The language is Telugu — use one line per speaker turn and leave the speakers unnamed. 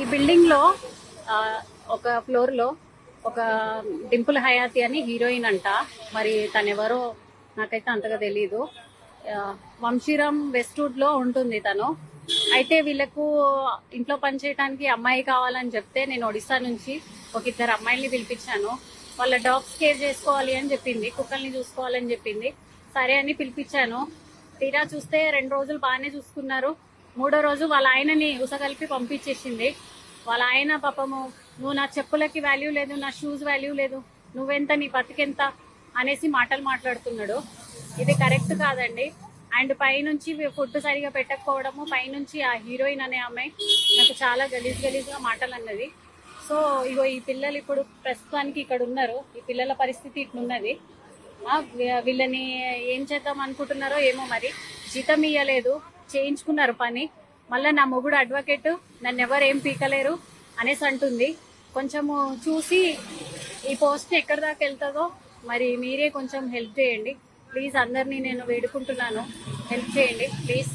ఈ బిల్డింగ్ లో ఒక ఫ్లోర్ లో ఒక డింపుల్ హయాతి అని హీరోయిన్ అంట. మరి తనెవరో నాకైతే అంతగా తెలీదు. వంశీరామ్ వెస్ట్వుడ్ లో ఉంటుంది తను. అయితే వీళ్ళకు ఇంట్లో పనిచేయడానికి అమ్మాయి కావాలని చెప్తే నేను ఒడిశా నుంచి ఒక ఇద్దరు అమ్మాయిల్ని పిలిపించాను. వాళ్ళ డాగ్స్ కేర్ చేసుకోవాలి అని చెప్పింది, కుక్కల్ని చూసుకోవాలని చెప్పింది. సరే అని పిలిపించాను. తీరా చూస్తే 2 రోజులు బాగానే చూసుకున్నారు. 3వ రోజు వాళ్ళ ఆయనని ఉసగలిపి పంపించేసింది. వాళ్ళ ఆయన పాపము, నువ్వు నా చెప్పులకి వాల్యూ లేదు, నా షూస్ వాల్యూ లేదు, నువ్వెంత, నీ బతికెంత అనేసి మాటలు మాట్లాడుతున్నాడు. ఇది కరెక్ట్ కాదండి. అండ్ పైనుంచి ఫుడ్ సరిగా పెట్టకపోవడము, పైనుంచి ఆ హీరోయిన్ అనే అమ్మాయి నాకు చాలా గలీజ్గా మాటలు అన్నది. సో ఇగో ఈ పిల్లలు ఇప్పుడు ప్రస్తుతానికి ఇక్కడ ఉన్నారు. ఈ పిల్లల పరిస్థితి ఇట్లున్నది. వీళ్ళని ఏం చేద్దాం అనుకుంటున్నారో ఏమో. మరి జీతం ఇయ్యలేదు, చేయించుకున్నారు పని. మళ్ళీ నా మొగుడు అడ్వకేట్, నన్ను ఎవరు ఏం పీకలేరు అనేసి అంటుంది. కొంచెము చూసి ఈ పోస్ట్ ఎక్కడి దాకా వెళ్తుందో మరి మీరే కొంచెం హెల్ప్ చేయండి ప్లీజ్. అందరినీ నేను వేడుకుంటున్నాను, హెల్ప్ చేయండి ప్లీజ్.